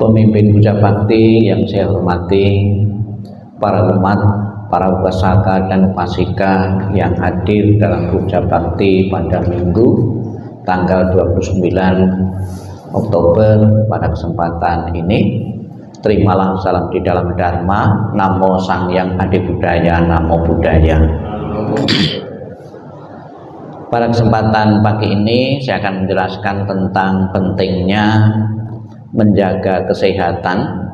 pemimpin puja bakti yang saya hormati, para umat, para upasaka dan upasika yang hadir dalam puja bakti pada Minggu tanggal 29 Oktober pada kesempatan ini. Terimalah salam di dalam Dharma. Namo Sang Hyang Adi Budaya, Namo Buddhaya. Pada kesempatan pagi ini saya akan menjelaskan tentang pentingnya menjaga kesehatan.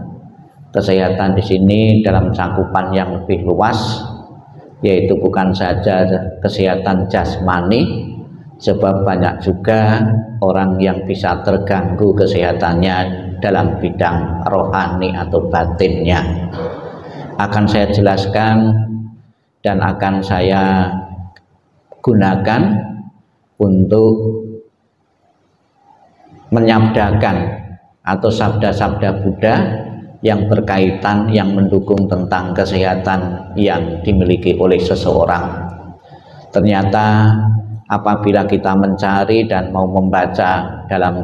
Kesehatan di sini dalam cakupan yang lebih luas, yaitu bukan saja kesehatan jasmani, sebab banyak juga orang yang bisa terganggu kesehatannya dalam bidang rohani atau batinnya. Akan saya jelaskan dan akan saya gunakan untuk menyabdakan atau sabda-sabda Buddha yang berkaitan, yang mendukung tentang kesehatan yang dimiliki oleh seseorang. Ternyata apabila kita mencari dan mau membaca dalam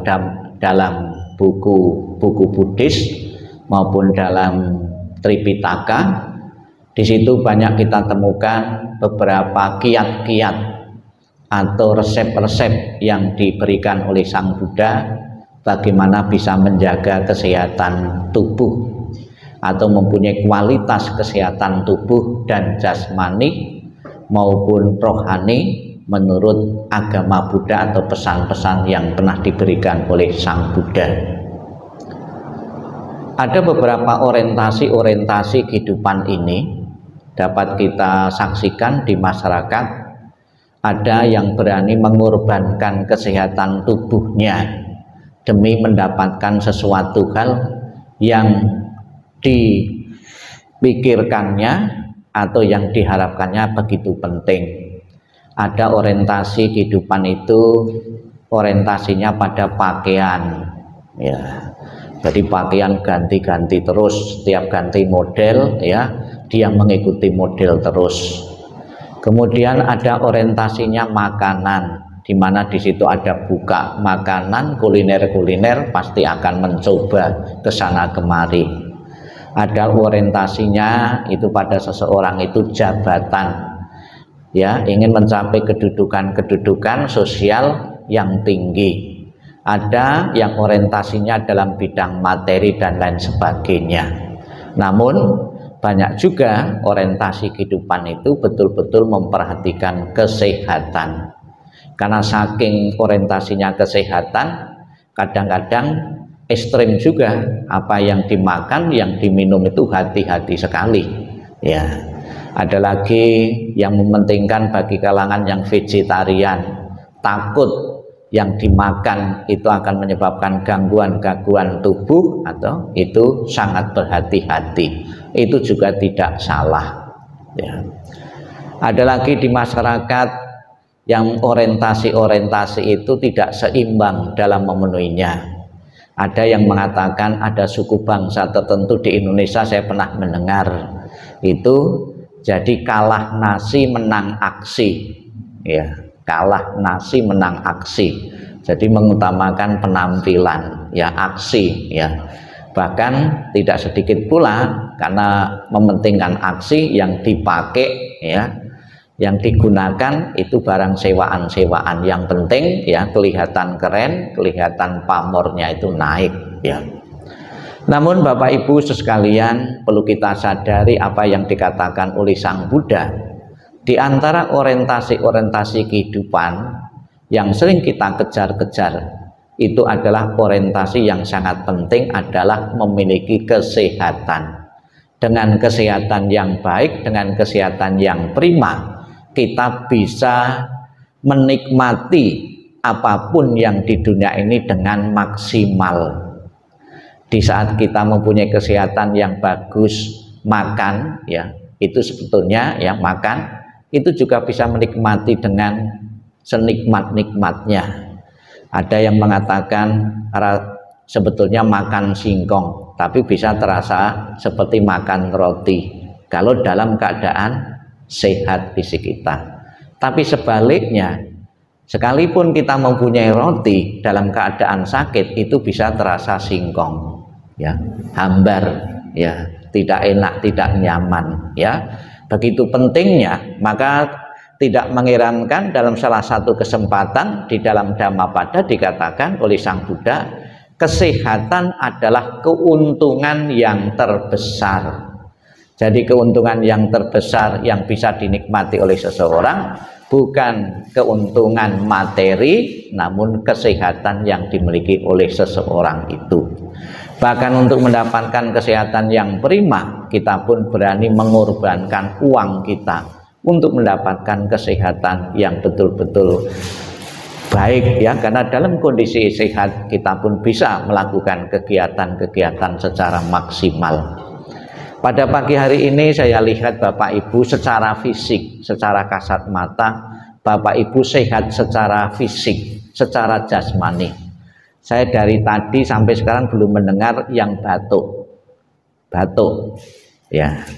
buku Buddhis maupun dalam Tripitaka, di situ banyak kita temukan beberapa kiat-kiat atau resep-resep yang diberikan oleh Sang Buddha bagaimana bisa menjaga kesehatan tubuh atau mempunyai kualitas kesehatan tubuh dan jasmani maupun rohani menurut agama Buddha atau pesan-pesan yang pernah diberikan oleh Sang Buddha. Ada beberapa orientasi kehidupan ini dapat kita saksikan di masyarakat. Ada yang berani mengorbankan kesehatan tubuhnya demi mendapatkan sesuatu hal yang dipikirkannya atau yang diharapkannya begitu penting. Ada orientasi kehidupan itu orientasinya pada pakaian, ya. Jadi pakaian ganti-ganti terus, setiap ganti model, ya, dia mengikuti model terus. Kemudian ada orientasinya makanan, di mana di situ ada buka makanan, kuliner pasti akan mencoba ke sana kemari. Ada orientasinya itu pada seseorang itu jabatan, ya, ingin mencapai kedudukan sosial yang tinggi. Ada yang orientasinya dalam bidang materi dan lain sebagainya. Namun banyak juga orientasi kehidupan itu betul-betul memperhatikan kesehatan. Karena saking orientasinya kesehatan, kadang-kadang ekstrim juga, apa yang dimakan, yang diminum itu hati-hati sekali. Ya, ada lagi yang mementingkan bagi kalangan yang vegetarian, takut yang dimakan itu akan menyebabkan gangguan tubuh, atau itu sangat berhati-hati. Itu juga tidak salah. Ya. Ada lagi di masyarakat yang orientasi itu tidak seimbang dalam memenuhinya. Ada yang mengatakan ada suku bangsa tertentu di Indonesia, saya pernah mendengar itu, jadi kalah nasi menang aksi, ya, kalah nasi menang aksi. Jadi mengutamakan penampilan, ya, aksi, ya. Bahkan tidak sedikit pula karena mementingkan aksi yang dipakai, ya, yang digunakan itu barang sewaan yang penting, ya, kelihatan keren, kelihatan pamornya itu naik, ya. Namun Bapak Ibu sekalian, perlu kita sadari apa yang dikatakan oleh Sang Buddha. Di antara orientasi kehidupan yang sering kita kejar-kejar itu adalah orientasi yang sangat penting adalah memiliki kesehatan. Dengan kesehatan yang baik, dengan kesehatan yang prima, kita bisa menikmati apapun yang di dunia ini dengan maksimal. Di saat kita mempunyai kesehatan yang bagus, makan, ya, itu sebetulnya, ya, makan itu juga bisa menikmati dengan senikmat-nikmatnya. Ada yang mengatakan sebetulnya makan singkong, tapi bisa terasa seperti makan roti kalau dalam keadaan sehat fisik kita. Tapi sebaliknya, sekalipun kita mempunyai roti dalam keadaan sakit, itu bisa terasa singkong. ya, hambar, ya, tidak enak, tidak nyaman, ya. Begitu pentingnya, maka tidak mengherankan dalam salah satu kesempatan di dalam Dhammapada dikatakan oleh Sang Buddha, kesehatan adalah keuntungan yang terbesar. Jadi keuntungan yang terbesar yang bisa dinikmati oleh seseorang bukan keuntungan materi, namun kesehatan yang dimiliki oleh seseorang itu. Bahkan untuk mendapatkan kesehatan yang prima, kita pun berani mengorbankan uang kita untuk mendapatkan kesehatan yang betul-betul baik, ya, karena dalam kondisi sehat kita pun bisa melakukan kegiatan-kegiatan secara maksimal. Pada pagi hari ini saya lihat Bapak Ibu secara fisik, secara kasat mata, Bapak Ibu sehat secara fisik, secara jasmani. Saya dari tadi sampai sekarang belum mendengar yang batuk, ya,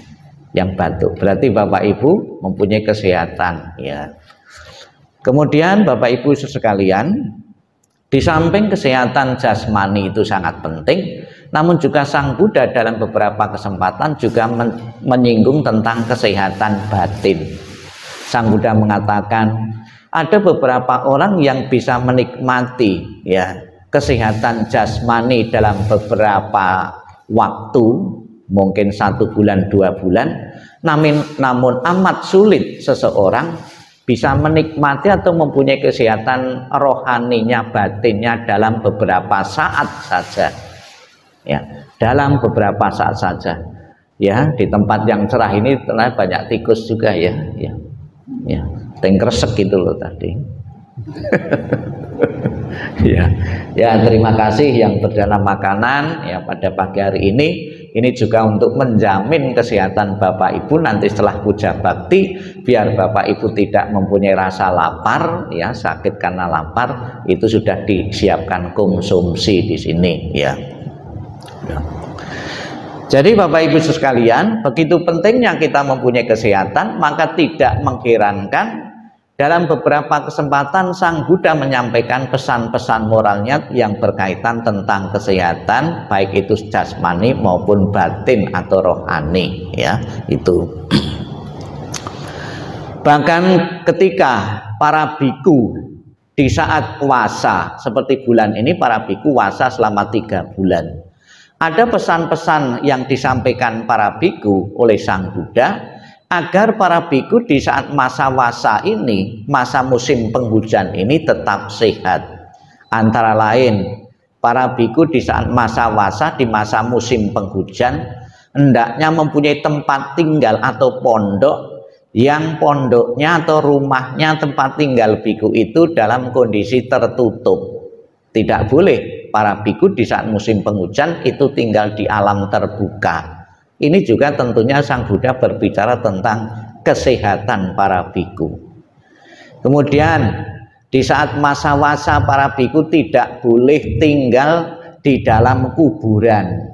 yang batuk. Berarti Bapak Ibu mempunyai kesehatan, ya. Kemudian Bapak Ibu sekalian, di samping kesehatan jasmani itu sangat penting, namun juga Sang Buddha dalam beberapa kesempatan juga menyinggung tentang kesehatan batin. Sang Buddha mengatakan ada beberapa orang yang bisa menikmati, ya, kesehatan jasmani dalam beberapa waktu, mungkin 1 bulan 2 bulan, namun amat sulit seseorang bisa menikmati atau mempunyai kesehatan rohaninya, batinnya dalam beberapa saat saja, ya, dalam beberapa saat saja, ya. Di tempat yang cerah ini ternyata banyak tikus juga, ya, kresek gitu loh tadi. Ya, terima kasih yang berdana makanan, ya, pada pagi hari ini. Ini juga untuk menjamin kesehatan Bapak Ibu nanti setelah puja bakti, biar Bapak Ibu tidak mempunyai rasa lapar, ya, sakit karena lapar, itu sudah disiapkan konsumsi di sini, ya. Jadi Bapak Ibu sekalian, begitu pentingnya kita mempunyai kesehatan, maka tidak mengherankan dalam beberapa kesempatan Sang Buddha menyampaikan pesan-pesan moralnya yang berkaitan tentang kesehatan, baik itu jasmani maupun batin atau rohani, ya, itu. Bahkan ketika para biku di saat puasa seperti bulan ini, para biku puasa selama 3 bulan. Ada pesan-pesan yang disampaikan para biku oleh Sang Buddha agar para biku di saat masa wasa ini, masa musim penghujan ini tetap sehat. Antara lain, para biku di saat masa wasa, di masa musim penghujan, hendaknya mempunyai tempat tinggal atau pondok, yang pondoknya atau rumahnya, tempat tinggal biku itu dalam kondisi tertutup. Tidak boleh para biku di saat musim penghujan itu tinggal di alam terbuka. Ini juga tentunya Sang Buddha berbicara tentang kesehatan para biku. Kemudian di saat masa wasa para biku tidak boleh tinggal di dalam kuburan.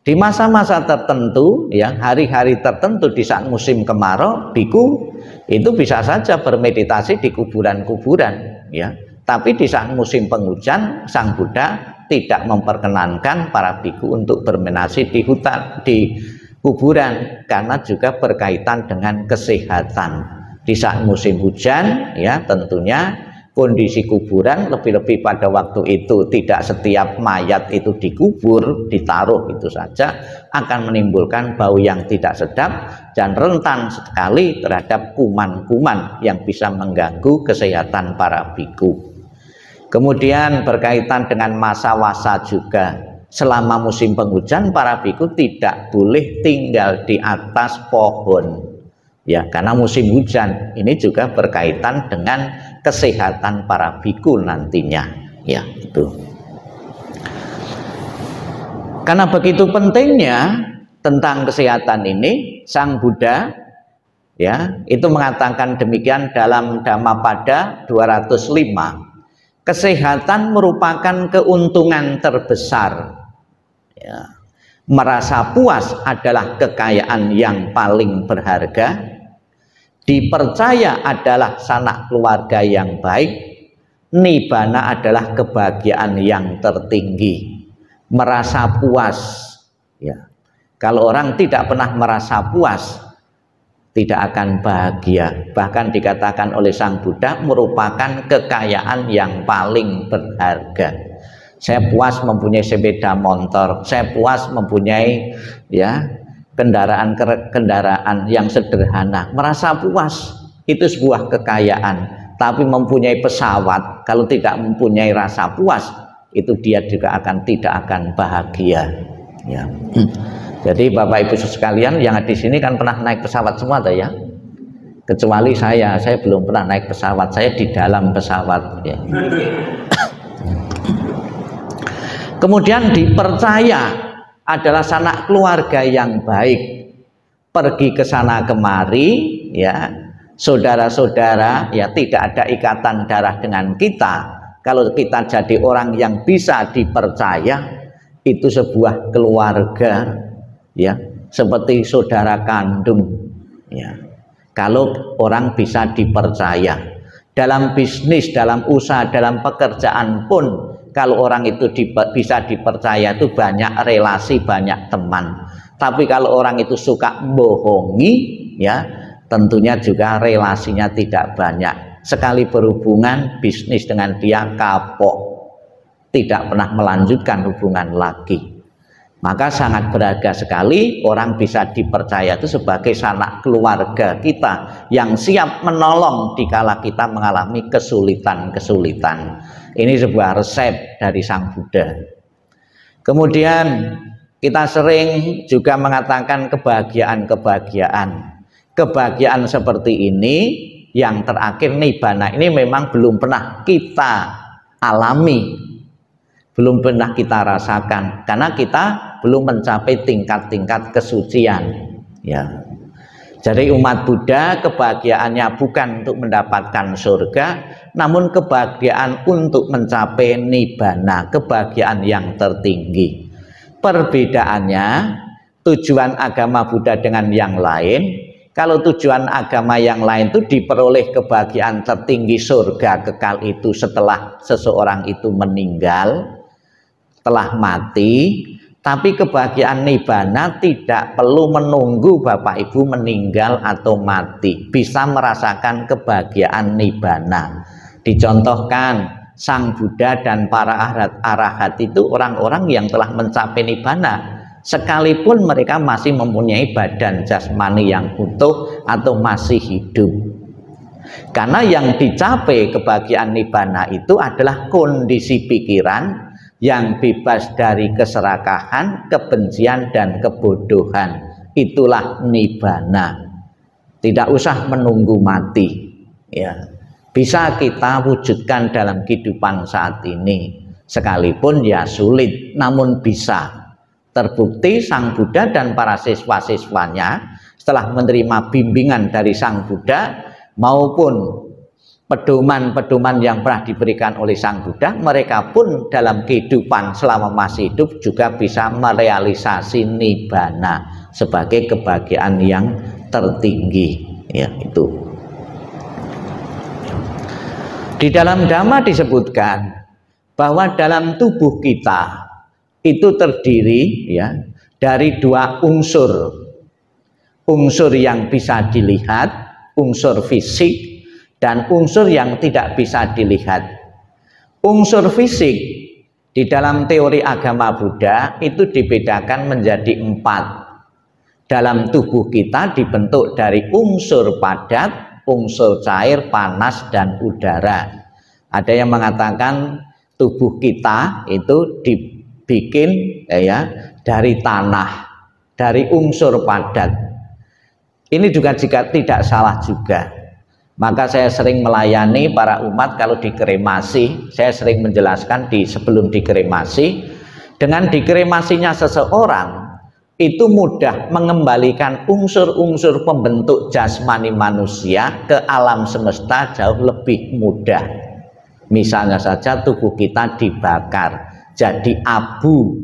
Di masa-masa tertentu, ya, hari-hari tertentu di saat musim kemarau, biku itu bisa saja bermeditasi di kuburan-kuburan, ya. Tapi di saat musim penghujan, Sang Buddha tidak memperkenankan para biku untuk bermeditasi di hutan, di kuburan, karena juga berkaitan dengan kesehatan. Di saat musim hujan, ya, tentunya kondisi kuburan, lebih-lebih pada waktu itu tidak setiap mayat itu dikubur, ditaruh itu saja, akan menimbulkan bau yang tidak sedap dan rentan sekali terhadap kuman-kuman yang bisa mengganggu kesehatan para biku. Kemudian berkaitan dengan masa wasa juga, selama musim penghujan para biku tidak boleh tinggal di atas pohon, ya, karena musim hujan ini juga berkaitan dengan kesehatan para biku nantinya, ya, itu. Karena begitu pentingnya tentang kesehatan ini, Sang Buddha, ya, itu mengatakan demikian dalam Dhammapada 205. Kesehatan merupakan keuntungan terbesar, ya. Merasa puas adalah kekayaan yang paling berharga. Dipercaya adalah sanak keluarga yang baik. Nibbana adalah kebahagiaan yang tertinggi. merasa puas. Ya. Kalau orang tidak pernah merasa puas, tidak akan bahagia. Bahkan dikatakan oleh Sang Buddha merupakan kekayaan yang paling berharga. Saya puas mempunyai sepeda motor, saya puas mempunyai ya kendaraan yang sederhana, merasa puas itu sebuah kekayaan. Tapi mempunyai pesawat, kalau tidak mempunyai rasa puas, itu dia juga tidak akan bahagia. Ya. Jadi Bapak Ibu sekalian yang di sini kan pernah naik pesawat semua tuh ya. Kecuali saya belum pernah naik pesawat, saya di dalam pesawat. Ya. Kemudian dipercaya adalah sanak keluarga yang baik, pergi ke sana kemari, ya saudara-saudara, ya tidak ada ikatan darah dengan kita. Kalau kita jadi orang yang bisa dipercaya, itu sebuah keluarga, ya seperti saudara kandung. Ya, kalau orang bisa dipercaya dalam bisnis, dalam usaha, dalam pekerjaan pun. Kalau orang itu bisa dipercaya itu banyak relasi, banyak teman. Tapi kalau orang itu suka bohongi, ya tentunya juga relasinya tidak banyak. Sekali berhubungan bisnis dengan dia kapok, tidak pernah melanjutkan hubungan lagi. Maka sangat berharga sekali orang bisa dipercaya itu sebagai sanak keluarga kita yang siap menolong dikala kita mengalami kesulitan-kesulitan. Ini sebuah resep dari Sang Buddha. Kemudian kita sering juga mengatakan kebahagiaan-kebahagiaan. Kebahagiaan seperti ini yang terakhir nibbana ini memang belum pernah kita alami, belum pernah kita rasakan karena kita belum mencapai tingkat-tingkat kesucian. Ya. Jadi umat Buddha kebahagiaannya bukan untuk mendapatkan surga, namun kebahagiaan untuk mencapai nibbana, kebahagiaan yang tertinggi. Perbedaannya tujuan agama Buddha dengan yang lain. Kalau tujuan agama yang lain itu diperoleh kebahagiaan tertinggi surga kekal itu setelah seseorang itu meninggal, telah mati. Tapi kebahagiaan nibbana tidak perlu menunggu Bapak Ibu meninggal atau mati, bisa merasakan kebahagiaan nibbana. Dicontohkan Sang Buddha dan para arahat itu orang-orang yang telah mencapai nibbana, sekalipun mereka masih mempunyai badan jasmani yang utuh atau masih hidup. Karena yang dicapai kebahagiaan nibbana itu adalah kondisi pikiran yang bebas dari keserakahan, kebencian, dan kebodohan. Itulah nibbana. Tidak usah menunggu mati. Ya, bisa kita wujudkan dalam kehidupan saat ini. Sekalipun ya sulit, namun bisa. Terbukti Sang Buddha dan para siswa-siswanya setelah menerima bimbingan dari Sang Buddha maupun pedoman-pedoman yang pernah diberikan oleh Sang Buddha, mereka pun dalam kehidupan selama masih hidup juga bisa merealisasi nibbana sebagai kebahagiaan yang tertinggi. Ya, itu. Di dalam Dhamma disebutkan bahwa dalam tubuh kita itu terdiri ya dari dua unsur. Unsur yang bisa dilihat, unsur fisik, dan unsur yang tidak bisa dilihat. Unsur fisik di dalam teori agama Buddha itu dibedakan menjadi 4. Dalam tubuh kita dibentuk dari unsur padat, unsur cair, panas, dan udara. Ada yang mengatakan tubuh kita itu dibikin ya dari tanah, dari unsur padat. Ini juga jika tidak salah juga. Maka saya sering melayani para umat kalau dikremasi. Saya sering menjelaskan sebelum dikremasi, dengan dikremasinya seseorang itu mudah mengembalikan unsur-unsur pembentuk jasmani manusia ke alam semesta jauh lebih mudah. Misalnya saja tubuh kita dibakar jadi abu,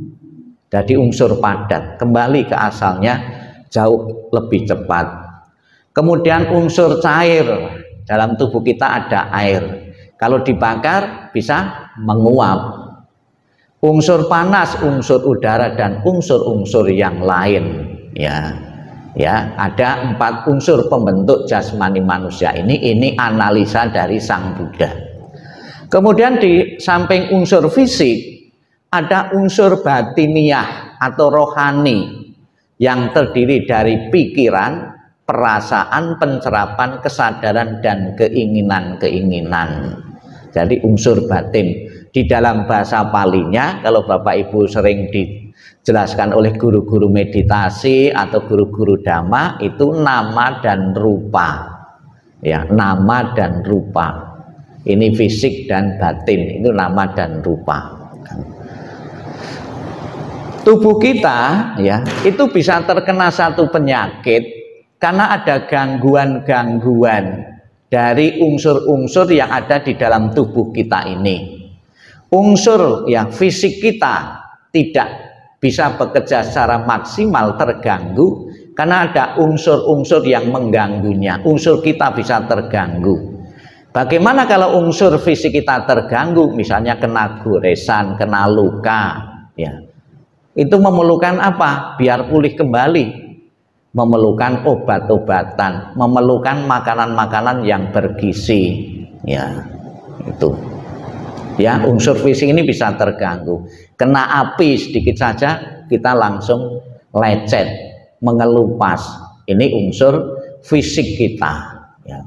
jadi unsur padat, kembali ke asalnya jauh lebih cepat. Kemudian unsur cair, dalam tubuh kita ada air, kalau dibakar bisa menguap. unsur panas, unsur udara, dan unsur-unsur yang lain. Ya, ya, ada 4 unsur pembentuk jasmani manusia ini analisa dari Sang Buddha. Kemudian di samping unsur fisik ada unsur batiniah atau rohani yang terdiri dari pikiran, perasaan, pencerapan, kesadaran, dan keinginan-keinginan. Jadi unsur batin. Di dalam bahasa Palinya, kalau Bapak Ibu sering dijelaskan oleh guru-guru meditasi atau guru-guru dhamma, itu nama dan rupa. Ya, nama dan rupa. Ini fisik dan batin, itu nama dan rupa. Tubuh kita ya, itu bisa terkena satu penyakit karena ada gangguan-gangguan dari unsur-unsur yang ada di dalam tubuh kita ini. Unsur yang fisik kita tidak bisa bekerja secara maksimal, terganggu karena ada unsur-unsur yang mengganggunya. Unsur kita bisa terganggu. Bagaimana kalau unsur fisik kita terganggu, misalnya kena goresan, kena luka, ya, itu memerlukan apa? Biar pulih kembali, memerlukan obat-obatan, memerlukan makanan-makanan yang bergizi, ya, itu. Ya, unsur fisik ini bisa terganggu. Kena api sedikit saja kita langsung lecet, mengelupas. Ini unsur fisik kita. Ya.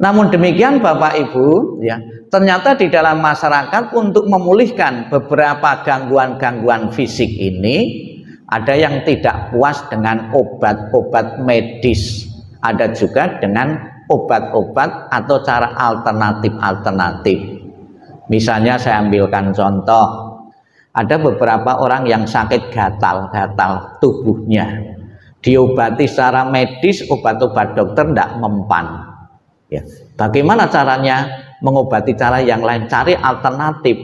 Namun demikian Bapak Ibu, ya, ternyata di dalam masyarakat untuk memulihkan beberapa gangguan-gangguan fisik ini, ada yang tidak puas dengan obat-obat medis, ada juga dengan obat-obat atau cara alternatif-alternatif. Misalnya saya ambilkan contoh, ada beberapa orang yang sakit gatal-gatal tubuhnya, diobati secara medis, obat-obat dokter tidak mempan. Ya. Bagaimana caranya mengobati? Cara yang lain, cari alternatif.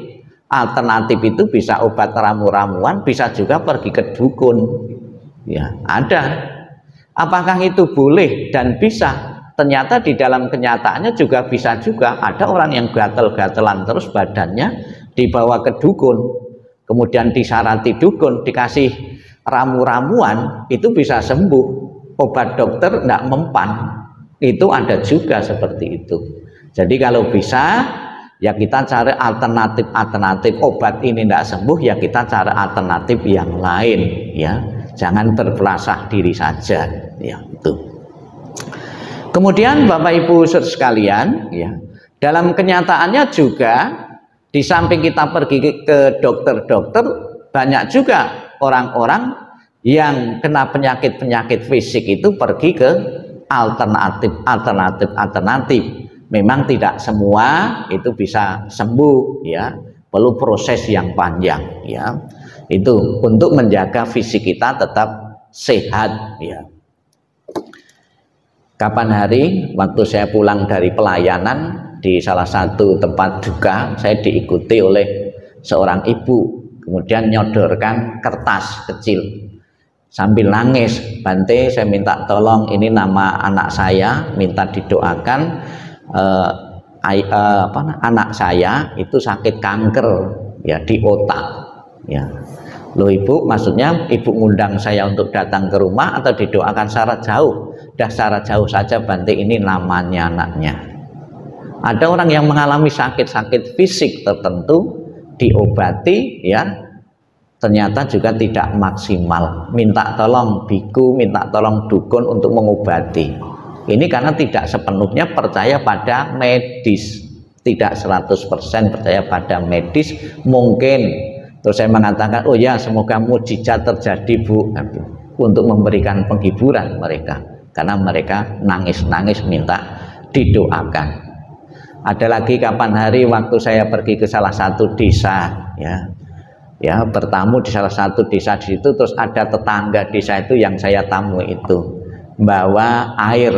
Alternatif itu bisa obat ramu-ramuan, bisa juga pergi ke dukun. Ya, ada. Apakah itu boleh dan bisa? Ternyata di dalam kenyataannya juga bisa juga. Ada orang yang gatel-gatelan terus badannya, dibawa ke dukun, kemudian disarati dukun, dikasih ramu-ramuan, itu bisa sembuh. Obat dokter tidak mempan, itu ada juga seperti itu. Jadi kalau bisa, ya kita cari alternatif-alternatif. Obat ini tidak sembuh, ya kita cari alternatif yang lain, ya. Jangan berpelasah diri saja, ya, itu. Kemudian Bapak Ibu sekalian, ya, dalam kenyataannya juga di samping kita pergi ke dokter-dokter, banyak juga orang-orang yang kena penyakit-penyakit fisik itu pergi ke alternatif. Memang tidak semua itu bisa sembuh, ya, perlu proses yang panjang, ya. Itu untuk menjaga fisik kita tetap sehat, ya. Kapan hari waktu saya pulang dari pelayanan di salah satu tempat duka, saya diikuti oleh seorang ibu, kemudian nyodorkan kertas kecil sambil nangis. Bante, saya minta tolong, ini nama anak saya, minta didoakan. Anak saya itu sakit kanker, ya, di otak, ya. Loh Ibu, maksudnya Ibu ngundang saya untuk datang ke rumah atau didoakan secara jauh? Dah secara jauh saja Bante, ini namanya anaknya. Ada orang yang mengalami sakit-sakit fisik tertentu, diobati, ya, ternyata juga tidak maksimal. Minta tolong biku, minta tolong dukun untuk mengobati. Ini karena tidak sepenuhnya percaya pada medis, tidak 100% percaya pada medis. Mungkin terus saya mengatakan, oh ya, semoga mujizat terjadi Bu, untuk memberikan penghiburan mereka, karena mereka nangis-nangis minta didoakan. Ada lagi kapan hari waktu saya pergi ke salah satu desa, ya, bertamu di salah satu desa di situ, terus ada tetangga desa itu yang saya tamu itu bawa air,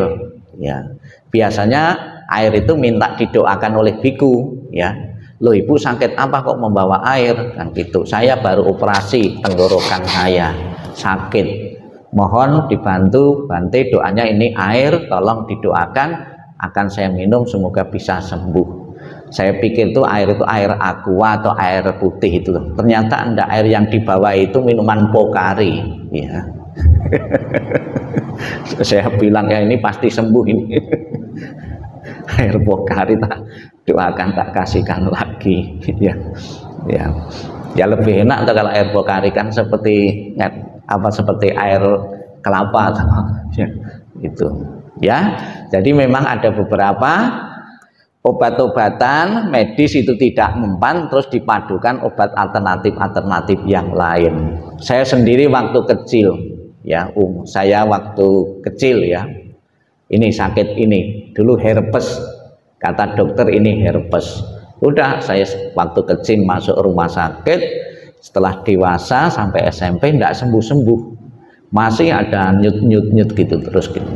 ya. Biasanya air itu minta didoakan oleh biku, ya. Loh Ibu sakit apa kok membawa air? Kan gitu. Saya baru operasi tenggorokan saya, sakit. Mohon dibantu, Bante, doanya ini air, tolong didoakan, akan saya minum, semoga bisa sembuh. Saya pikir itu air aqua atau air putih itu. Ternyata enggak, air yang dibawa itu minuman Pocari, ya. Saya bilang ya ini pasti sembuh ini. Air Pocari, tak doakan tak kasihkan lagi, ya. Ya. Ya lebih enak kalau air Pocari kan seperti seperti air kelapa, ya. Itu. Ya. Jadi memang ada beberapa obat-obatan medis itu tidak mempan, terus dipadukan obat alternatif yang lain. Saya sendiri waktu kecil, ya, saya waktu kecil ya, ini sakit ini, dulu herpes, kata dokter ini herpes. Udah, saya waktu kecil masuk rumah sakit, setelah dewasa sampai SMP tidak sembuh-sembuh. Masih ada nyut gitu terus gitu.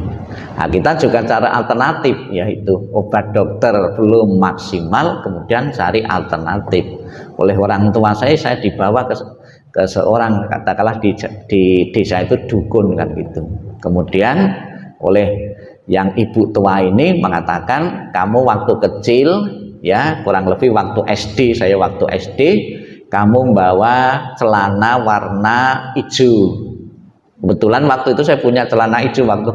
Nah, kita juga cara alternatif, yaitu obat dokter belum maksimal, kemudian cari alternatif. Oleh orang tua saya dibawa ke seorang, katakanlah di desa itu dukun kan gitu. Kemudian oleh yang ibu tua ini mengatakan, kamu waktu kecil ya, kurang lebih waktu SD, saya waktu SD, kamu membawa celana warna hijau. Kebetulan waktu itu saya punya celana hijau waktu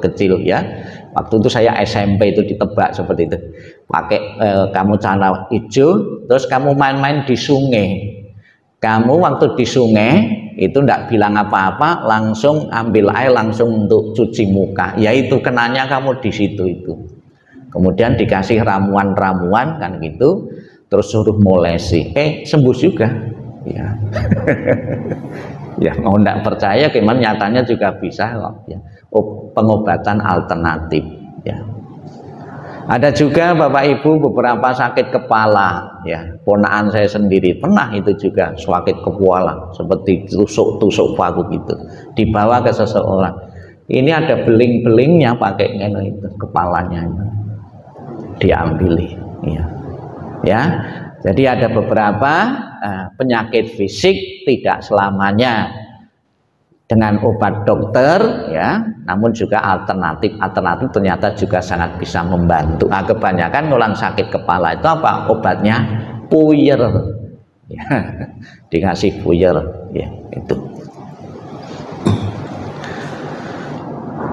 kecil ya. Waktu itu saya SMP itu ditebak seperti itu. Pakai kamu celana hijau, terus kamu main-main di sungai. Kamu waktu di sungai itu tidak bilang apa-apa, langsung ambil air langsung untuk cuci muka. Yaitu kenanya kamu di situ itu. Kemudian dikasih ramuan-ramuan kan gitu, terus suruh molesi. Sembuh juga. Ya. Ya mau tidak percaya, gimana nyatanya juga bisa kok, ya. Pengobatan alternatif, ya. Ada juga Bapak Ibu beberapa sakit kepala, ya. Ponakan saya sendiri pernah itu juga sakit kepala seperti tusuk paku gitu, dibawa ke seseorang. Ini ada beling-belingnya, pakai itu kepalanya itu diambili, ya. Ya. Jadi ada beberapa penyakit fisik tidak selamanya dengan obat dokter, ya, namun juga alternatif ternyata juga sangat bisa membantu. Nah, kebanyakan orang sakit kepala itu apa obatnya? Puyer, ya, dikasih puyer, ya, itu.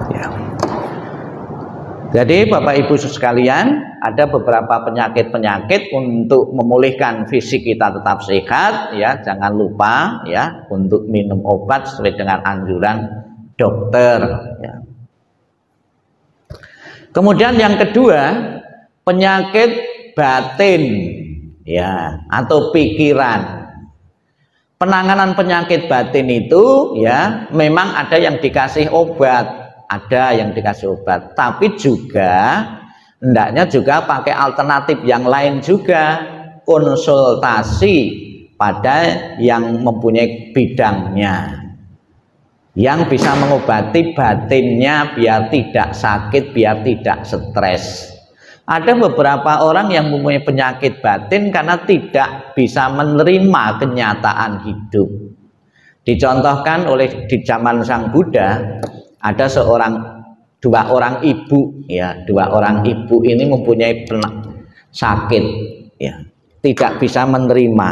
Ya. Jadi Bapak Ibu sekalian, ada beberapa penyakit-penyakit untuk memulihkan fisik kita tetap sehat, ya, jangan lupa ya untuk minum obat sesuai dengan anjuran dokter, ya. Kemudian yang kedua, penyakit batin, ya, atau pikiran. Penanganan penyakit batin itu ya memang ada yang dikasih obat, tapi juga hendaknya juga pakai alternatif yang lain juga, konsultasi pada yang mempunyai bidangnya, yang bisa mengobati batinnya biar tidak sakit, biar tidak stres. Ada beberapa orang yang mempunyai penyakit batin karena tidak bisa menerima kenyataan hidup. Dicontohkan oleh di zaman Sang Buddha, ada dua orang ibu, ya, dua orang ibu ini mempunyai sakit, ya, tidak bisa menerima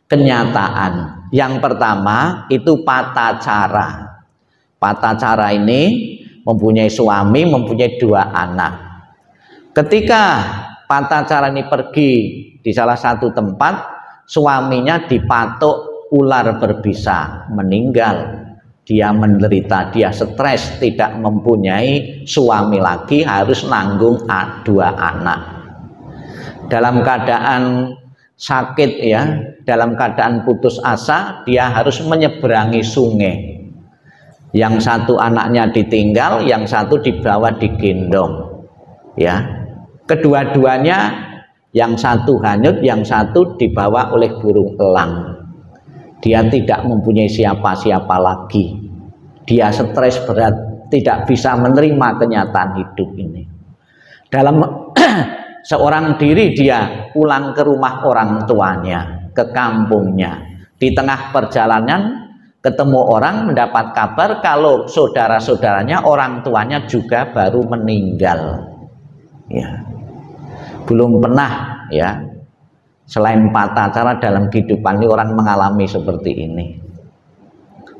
kenyataan. Yang pertama itu patacara. Patacara ini mempunyai suami, mempunyai dua anak. Ketika patacara ini pergi di salah satu tempat, suaminya dipatok ular berbisa, meninggal. Dia menderita, dia stres, tidak mempunyai suami lagi, harus nanggung dua anak. Dalam keadaan sakit, ya, dalam keadaan putus asa, dia harus menyeberangi sungai. Yang satu anaknya ditinggal, yang satu dibawa digendong, ya. Kedua-duanya, yang satu hanyut, yang satu dibawa oleh burung elang. Dia tidak mempunyai siapa-siapa lagi. Dia stres berat, tidak bisa menerima kenyataan hidup ini. Dalam seorang diri dia pulang ke rumah orang tuanya, ke kampungnya. Di tengah perjalanan ketemu orang, mendapat kabar kalau saudara-saudaranya, orang tuanya juga baru meninggal. Ya. belum pernah ya, selain tata cara dalam kehidupan ini orang mengalami seperti ini.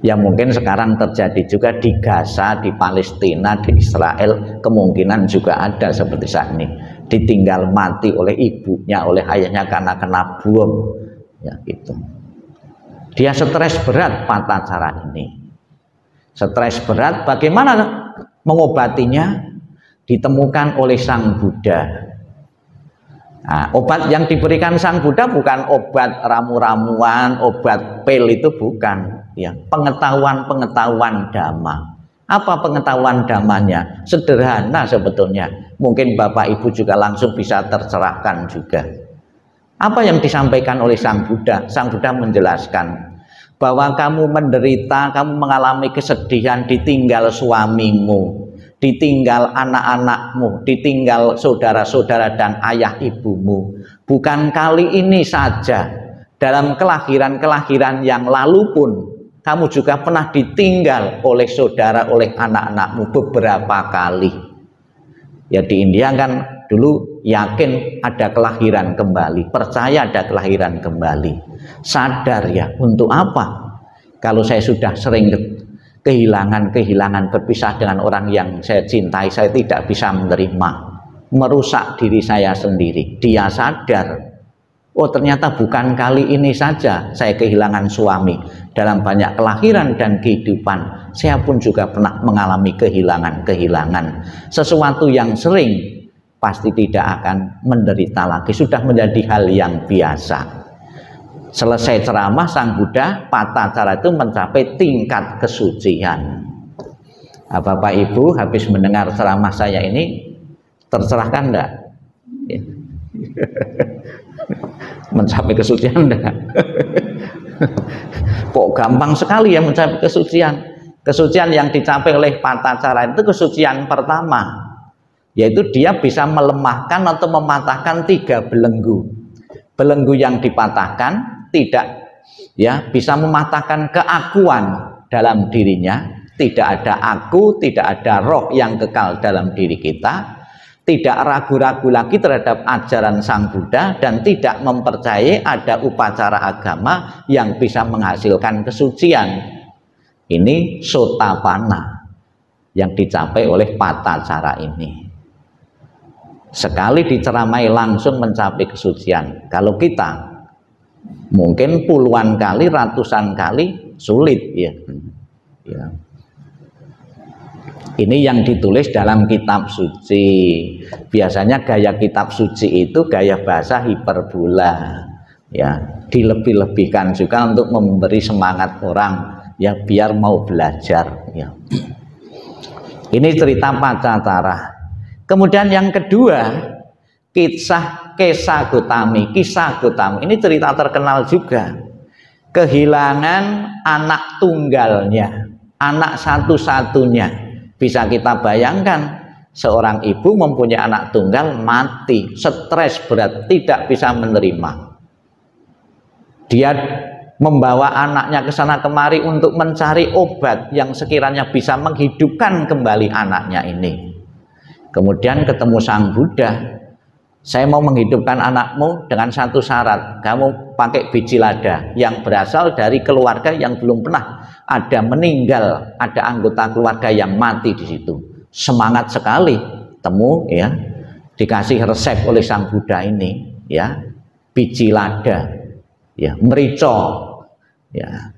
Ya mungkin sekarang terjadi juga di Gaza, di Palestina, di Israel, kemungkinan juga ada seperti saat ini, ditinggal mati oleh ibunya, oleh ayahnya karena kena bom, ya gitu. Dia stres berat tata cara ini, stres berat. Bagaimana mengobatinya? Ditemukan oleh Sang Buddha. Nah, obat yang diberikan Sang Buddha bukan obat ramu-ramuan, obat pil, itu bukan. Ya, pengetahuan dhamma. Apa pengetahuan dhammanya? Sederhana sebetulnya. Mungkin Bapak Ibu juga langsung bisa tercerahkan juga. Apa yang disampaikan oleh Sang Buddha? Sang Buddha menjelaskan bahwa kamu menderita, kamu mengalami kesedihan ditinggal suamimu, ditinggal anak-anakmu, ditinggal saudara-saudara dan ayah ibumu. Bukan kali ini saja, dalam kelahiran-kelahiran yang lalu pun kamu juga pernah ditinggal oleh saudara, oleh anak-anakmu beberapa kali. Ya di India kan dulu yakin ada kelahiran kembali, percaya ada kelahiran kembali. Sadar ya, untuk apa? Kalau saya sudah sering kehilangan berpisah dengan orang yang saya cintai, saya tidak bisa menerima, merusak diri saya sendiri. Dia sadar, oh ternyata bukan kali ini saja saya kehilangan suami. Dalam banyak kelahiran dan kehidupan, saya pun juga pernah mengalami kehilangan. Sesuatu yang sering, pasti tidak akan menderita lagi, sudah menjadi hal yang biasa. Selesai ceramah Sang Buddha, tata cara itu mencapai tingkat kesucian. Nah, Bapak Ibu habis mendengar ceramah saya ini tercerahkan enggak? Ya. Mencapai kesucian enggak? Kok gampang sekali ya mencapai kesucian. Kesucian yang dicapai oleh tata cara itu kesucian pertama, yaitu dia bisa melemahkan atau mematahkan 3 belenggu. Belenggu yang dipatahkan tidak ya bisa mematahkan keakuan dalam dirinya, tidak ada aku, tidak ada roh yang kekal dalam diri kita, tidak ragu-ragu lagi terhadap ajaran Sang Buddha, dan tidak mempercayai ada upacara agama yang bisa menghasilkan kesucian. Ini sotapanna yang dicapai oleh tata cara ini. Sekali diceramai langsung mencapai kesucian. Kalau kita mungkin puluhan kali, ratusan kali, sulit ya. Ini yang ditulis dalam kitab suci. Biasanya gaya kitab suci itu gaya bahasa hiperbola, ya, dilebih-lebihkan juga untuk memberi semangat orang ya biar mau belajar. Ya. Ini cerita Pacacara. Kemudian yang kedua, kisah Gotami. Kisah Gotami ini cerita terkenal juga. Kehilangan anak tunggalnya, anak satu-satunya. Bisa kita bayangkan, seorang ibu mempunyai anak tunggal mati, stres berat, tidak bisa menerima. Dia membawa anaknya ke sana kemari untuk mencari obat yang sekiranya bisa menghidupkan kembali anaknya ini. Kemudian ketemu Sang Buddha, saya mau menghidupkan anakmu dengan satu syarat, kamu pakai biji lada yang berasal dari keluarga yang belum pernah ada meninggal, ada anggota keluarga yang mati di situ. Semangat sekali, temu ya, dikasih resep oleh Sang Buddha ini ya, biji lada ya, merica ya,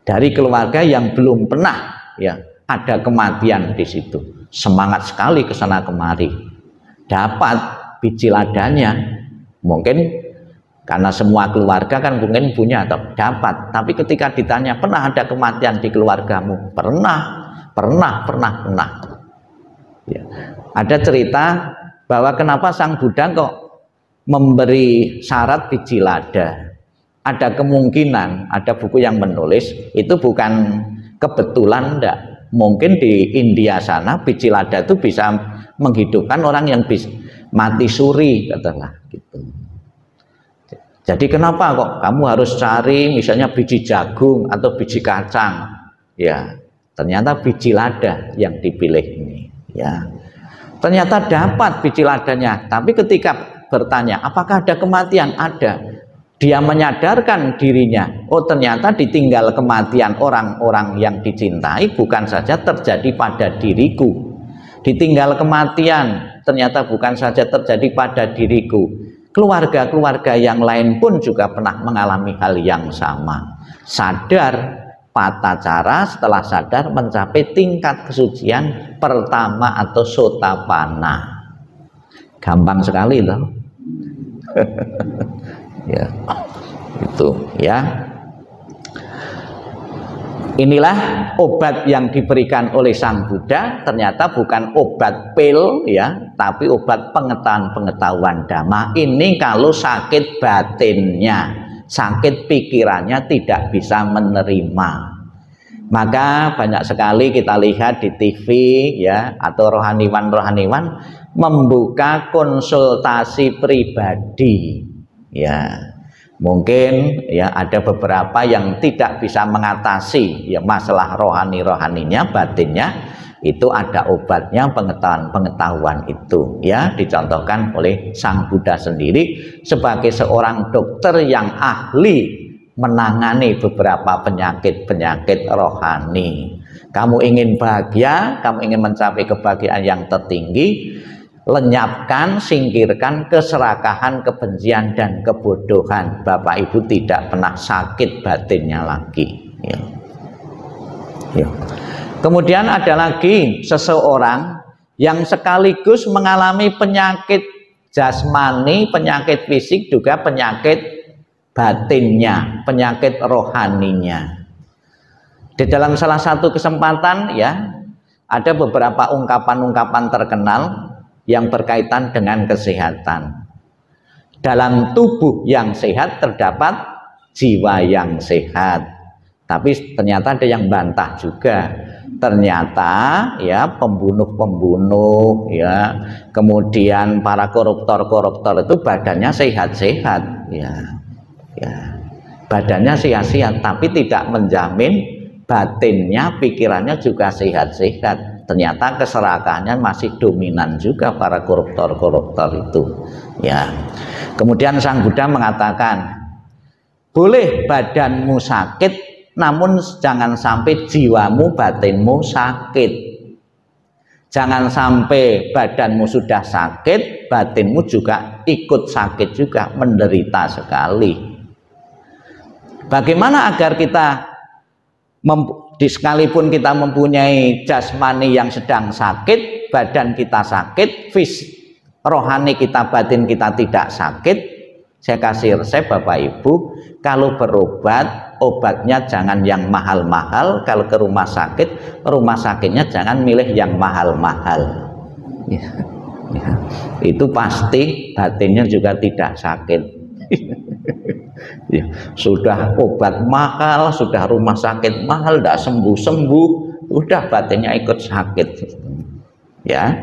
dari keluarga yang belum pernah ya ada kematian di situ. Semangat sekali ke sana kemari, dapat biji ladanya. Mungkin karena semua keluarga kan mungkin punya atau dapat, tapi ketika ditanya pernah ada kematian di keluargamu? Pernah ya. Ada cerita bahwa kenapa Sang Buddha kok memberi syarat biji lada. Ada kemungkinan, ada buku yang menulis itu bukan kebetulan, enggak. Mungkin di India sana biji lada itu bisa menghidupkan orang yang mati suri, katakanlah gitu. Jadi kenapa kok kamu harus cari misalnya biji jagung atau biji kacang? Ya, ternyata biji lada yang dipilih ini. Ya, ternyata dapat biji ladanya. Tapi ketika bertanya, apakah ada kematian? Ada. Dia menyadarkan dirinya, oh ternyata ditinggal kematian orang-orang yang dicintai bukan saja terjadi pada diriku. Ditinggal kematian ternyata bukan saja terjadi pada diriku. Keluarga-keluarga yang lain pun juga pernah mengalami hal yang sama. Sadar, patacara setelah sadar mencapai tingkat kesucian pertama atau sotapana. Gampang sekali loh. Ya, itu ya. Inilah obat yang diberikan oleh Sang Buddha, ternyata bukan obat pil ya, tapi obat pengetahuan dhamma. Ini kalau sakit batinnya, sakit pikirannya tidak bisa menerima. Maka banyak sekali kita lihat di TV ya, atau rohaniwan membuka konsultasi pribadi. Ya, mungkin ya ada beberapa yang tidak bisa mengatasi ya masalah rohaninya, batinnya, itu ada obatnya, pengetahuan itu ya, dicontohkan oleh Sang Buddha sendiri sebagai seorang dokter yang ahli menangani beberapa penyakit rohani. Kamu ingin bahagia, kamu ingin mencapai kebahagiaan yang tertinggi, lenyapkan, singkirkan keserakahan, kebencian dan kebodohan. Bapak Ibu tidak pernah sakit batinnya lagi ya. Ya. Kemudian ada lagi seseorang yang sekaligus mengalami penyakit jasmani, penyakit fisik, juga penyakit batinnya, penyakit rohaninya. Di dalam salah satu kesempatan ya, ada beberapa ungkapan-ungkapan terkenal yang berkaitan dengan kesehatan. Dalam tubuh yang sehat terdapat jiwa yang sehat. Tapi ternyata ada yang bantah juga. Ternyata ya pembunuh-pembunuh ya, kemudian para koruptor-koruptor itu badannya sehat-sehat ya. Ya. Badannya sehat-sehat, tapi tidak menjamin batinnya, pikirannya juga sehat-sehat. Ternyata keserakahannya masih dominan juga para koruptor-koruptor itu ya. Kemudian Sang Buddha mengatakan, boleh badanmu sakit, namun jangan sampai jiwamu, batinmu sakit. Jangan sampai badanmu sudah sakit, batinmu juga ikut sakit juga, menderita sekali. Bagaimana agar kita sekalipun kita mempunyai jasmani yang sedang sakit, badan kita sakit, rohani kita, batin kita tidak sakit, saya kasih resep Bapak Ibu, kalau berobat, obatnya jangan yang mahal-mahal. Kalau ke rumah sakitnya jangan milih yang mahal-mahal ya, ya. Itu pasti batinnya juga tidak sakit. Ya, sudah obat mahal, sudah rumah sakit mahal, tidak sembuh-sembuh, udah batinnya ikut sakit ya.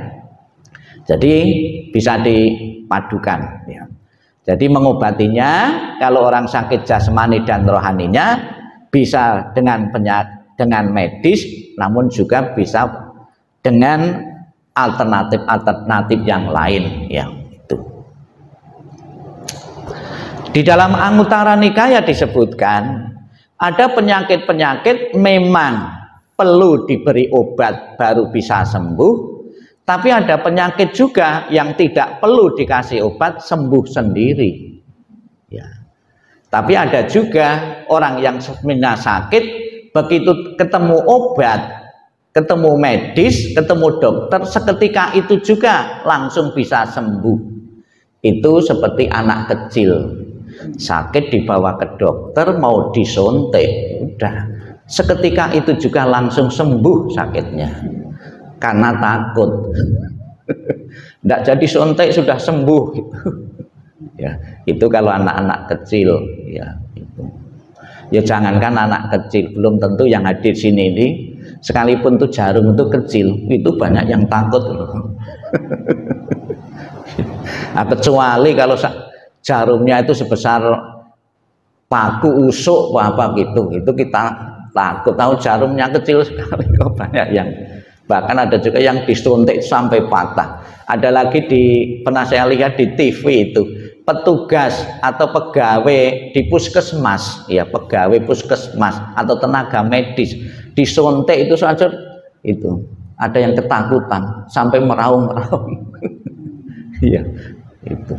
Jadi bisa dipadukan ya. Jadi mengobatinya, kalau orang sakit jasmani dan rohaninya bisa dengan medis, namun juga bisa dengan alternatif yang lain ya. Di dalam Anguttara Nikaya disebutkan ada penyakit-penyakit memang perlu diberi obat baru bisa sembuh, tapi ada penyakit juga yang tidak perlu dikasih obat, sembuh sendiri ya. Tapi ada juga orang yang sebenarnya sakit, begitu ketemu obat, ketemu medis, ketemu dokter, seketika itu juga langsung bisa sembuh. Itu seperti anak kecil sakit dibawa ke dokter, mau disuntik, udah seketika itu juga langsung sembuh sakitnya karena takut. Tidak jadi suntik sudah sembuh ya. Itu kalau anak-anak kecil ya, itu ya. Jangankan anak kecil, belum tentu yang hadir sini ini, sekalipun tuh jarum itu kecil, itu banyak yang takut loh. Nah, kecuali kalau jarumnya itu sebesar paku usuk apa gitu, itu kita takut. Tahu jarumnya kecil sekali, kok banyak yang Bahkan ada juga yang disuntik sampai patah. Ada lagi pernah saya lihat di TV itu, petugas atau pegawai di puskesmas, ya pegawai puskesmas atau tenaga medis disuntik itu saja itu ada yang ketakutan sampai meraung-raung. Iya, itu.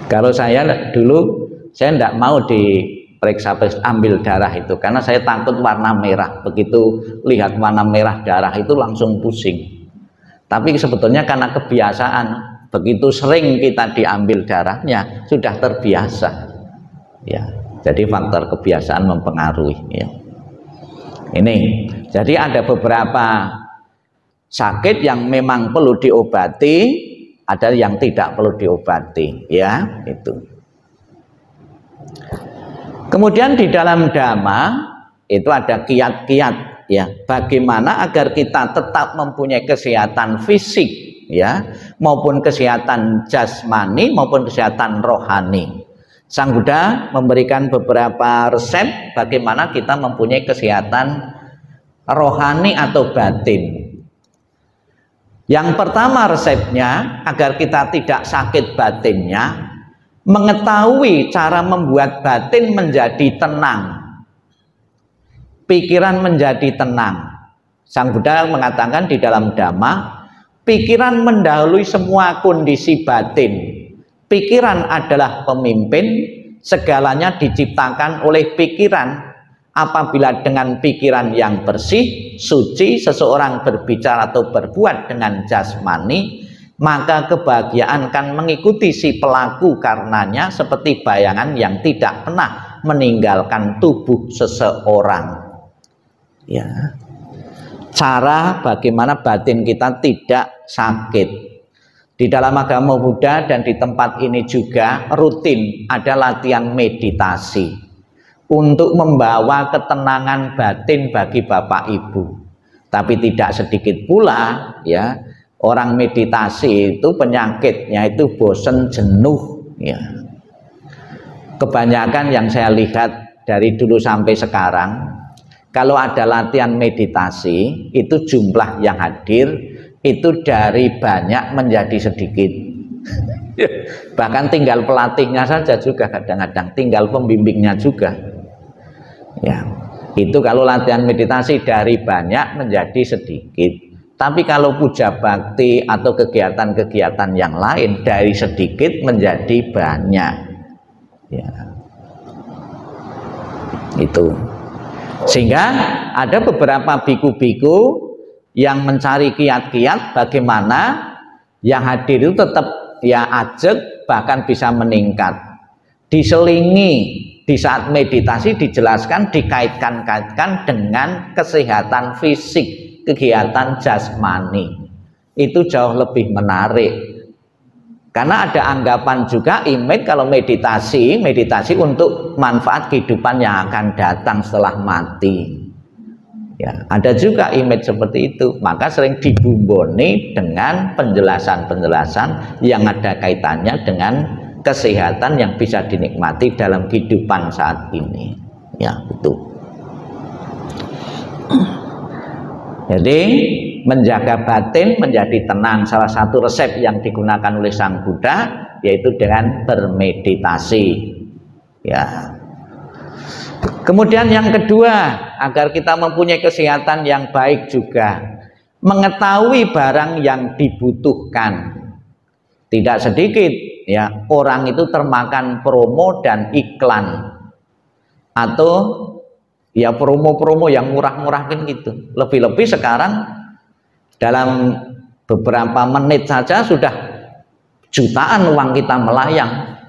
Kalau saya dulu saya tidak mau diperiksa ambil darah itu karena saya takut warna merah. Begitu lihat warna merah darah itu langsung pusing. Tapi sebetulnya karena kebiasaan, begitu sering kita diambil darahnya sudah terbiasa. Ya, jadi faktor kebiasaan mempengaruhi. Ya. Ini, jadi ada beberapa sakit yang memang perlu diobati, ada yang tidak perlu diobati, ya itu. Kemudian di dalam Dhamma itu ada kiat-kiat, ya, bagaimana agar kita tetap mempunyai kesehatan fisik, ya, maupun kesehatan jasmani maupun kesehatan rohani. Sang Buddha memberikan beberapa resep bagaimana kita mempunyai kesehatan rohani atau batin. Yang pertama resepnya agar kita tidak sakit batinnya, mengetahui cara membuat batin menjadi tenang, pikiran menjadi tenang. Sang Buddha mengatakan di dalam Dhamma, pikiran mendahului semua kondisi batin. Pikiran adalah pemimpin, segalanya diciptakan oleh pikiran. Apabila dengan pikiran yang bersih, suci, seseorang berbicara atau berbuat dengan jasmani, maka kebahagiaan akan mengikuti si pelaku karenanya seperti bayangan yang tidak pernah meninggalkan tubuh seseorang. Ya. Cara bagaimana batin kita tidak sakit. Di dalam agama Buddha dan di tempat ini juga rutin ada latihan meditasi untuk membawa ketenangan batin bagi Bapak Ibu. Tapi tidak sedikit pula, ya, orang meditasi itu penyakitnya itu bosan, jenuh, ya. Kebanyakan yang saya lihat dari dulu sampai sekarang, kalau ada latihan meditasi itu jumlah yang hadir itu dari banyak menjadi sedikit. Bahkan tinggal pelatihnya saja juga kadang-kadang, tinggal pembimbingnya juga. Ya, itu kalau latihan meditasi dari banyak menjadi sedikit. Tapi kalau puja bakti atau kegiatan-kegiatan yang lain dari sedikit menjadi banyak. Ya. Itu. Sehingga ada beberapa biku-biku yang mencari kiat-kiat bagaimana yang hadir itu tetap ya ajeg, bahkan bisa meningkat. Diselingi di saat meditasi dijelaskan, dikait-kaitkan dengan kesehatan fisik, kegiatan jasmani. Itu jauh lebih menarik. Karena ada anggapan juga image kalau meditasi untuk manfaat kehidupan yang akan datang setelah mati. Ya, ada juga image seperti itu. Maka sering dibumboni dengan penjelasan-penjelasan yang ada kaitannya dengan kesehatan yang bisa dinikmati dalam kehidupan saat ini. Ya, betul. Jadi menjaga batin menjadi tenang, salah satu resep yang digunakan oleh Sang Buddha yaitu dengan bermeditasi. Ya. Kemudian yang kedua, agar kita mempunyai kesehatan yang baik juga, mengetahui barang yang dibutuhkan. Tidak sedikit ya orang itu termakan promo dan iklan atau ya promo-promo yang murah-murah kan gitu. Lebih-lebih sekarang dalam beberapa menit saja sudah jutaan uang kita melayang.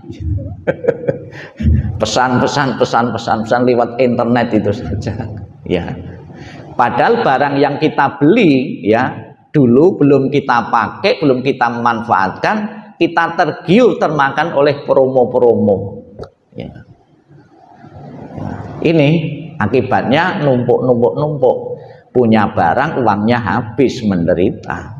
pesan lewat internet itu saja. Ya. Padahal barang yang kita beli ya dulu belum kita pakai, belum kita manfaatkan, kita tergiur termakan oleh promo-promo. Ya. Ini akibatnya numpuk, punya barang uangnya habis, menderita.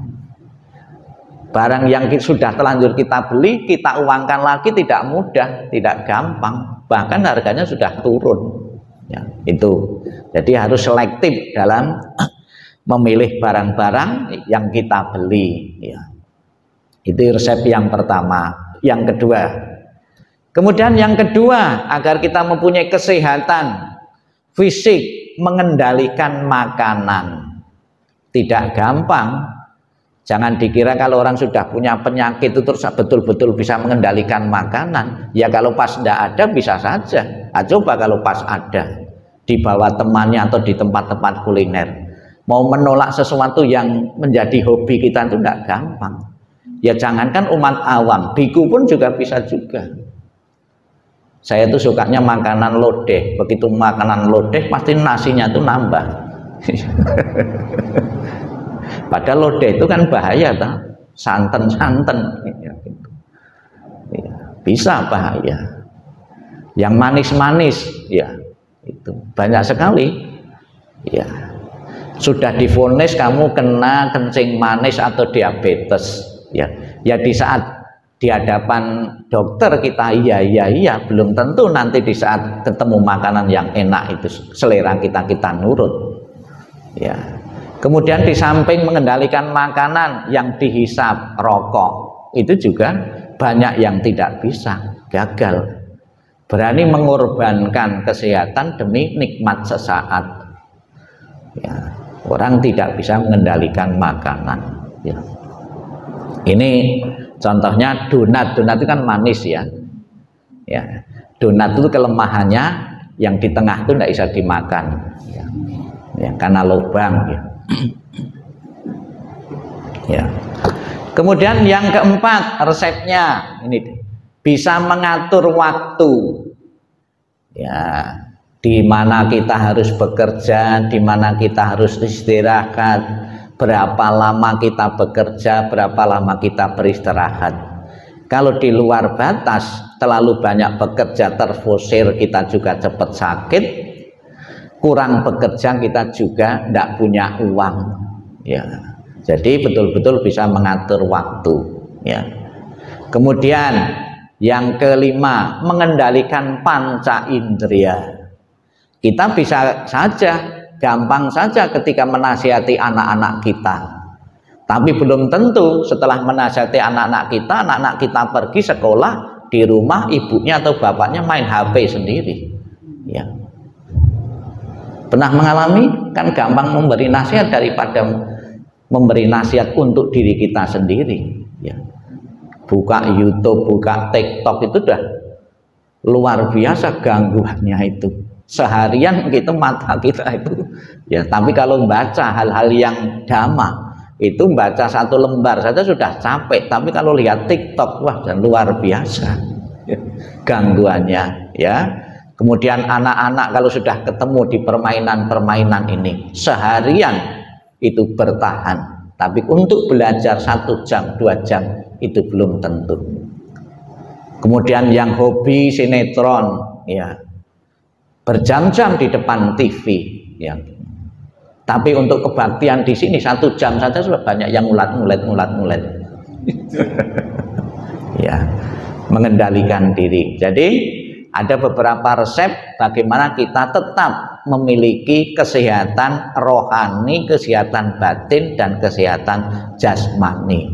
Barang yang sudah terlanjur kita beli, kita uangkan lagi tidak mudah, tidak gampang, bahkan harganya sudah turun. Ya, itu. Jadi harus selektif dalam memilih barang-barang yang kita beli. Ya. Itu resep yang pertama. Yang kedua, kemudian yang kedua, agar kita mempunyai kesehatan fisik, mengendalikan makanan. Tidak gampang. Jangan dikira kalau orang sudah punya penyakit itu terus betul-betul bisa mengendalikan makanan. Ya kalau pas tidak ada bisa saja. Nah, coba kalau pas ada, dibawa temannya atau di tempat-tempat kuliner, mau menolak sesuatu yang menjadi hobi kita itu tidak gampang. Ya jangankan umat awam, biku pun juga bisa juga. Saya tuh sukanya makanan lodeh. Begitu makanan lodeh pasti nasinya tuh nambah. Padahal lodeh itu kan bahaya, santan-santan, ya, gitu. Ya, bisa bahaya. Yang manis-manis, ya itu banyak sekali. Ya, sudah divonis kamu kena kencing manis atau diabetes. Ya, ya di saat di hadapan dokter kita iya, belum tentu nanti di saat ketemu makanan yang enak itu selera kita nurut. Ya. Kemudian di samping mengendalikan makanan, yang dihisap rokok itu juga banyak yang tidak bisa, gagal. Berani mengorbankan kesehatan demi nikmat sesaat. Ya, orang tidak bisa mengendalikan makanan. Ya. Ini contohnya donat itu kan manis ya. Ya, donat itu kelemahannya yang di tengah itu tidak bisa dimakan. Ya, karena lubang. Ya. Ya. Kemudian yang keempat resepnya ini bisa mengatur waktu. Ya, di mana kita harus bekerja, di mana kita harus istirahat, berapa lama kita bekerja, berapa lama kita beristirahat. Kalau di luar batas, terlalu banyak bekerja terfusir, kita juga cepat sakit. Kurang bekerja kita juga tidak punya uang. Ya, jadi betul-betul bisa mengatur waktu. Ya. Kemudian yang kelima, mengendalikan panca indera. Kita bisa saja, gampang saja ketika menasihati anak-anak kita. Tapi belum tentu setelah menasihati anak-anak kita pergi sekolah, di rumah ibunya atau bapaknya main HP sendiri. Ya. Pernah mengalami? Kan gampang memberi nasihat daripada memberi nasihat untuk diri kita sendiri. Ya. Buka YouTube, buka TikTok itu udah luar biasa gangguannya itu. Seharian gitu mata kita itu. Ya, tapi kalau baca hal-hal yang dhamma, itu baca satu lembar saja sudah capek. Tapi kalau lihat TikTok, wah dan luar biasa gangguannya. Ya. Kemudian anak-anak kalau sudah ketemu di permainan-permainan ini seharian itu bertahan, tapi untuk belajar 1 jam 2 jam itu belum tentu. Kemudian yang hobi sinetron, ya berjam-jam di depan TV, ya. Tapi untuk kebaktian di sini 1 jam saja sudah banyak yang ngulet. Ya, mengendalikan diri. Jadi ada beberapa resep bagaimana kita tetap memiliki kesehatan rohani, kesehatan batin, dan kesehatan jasmani.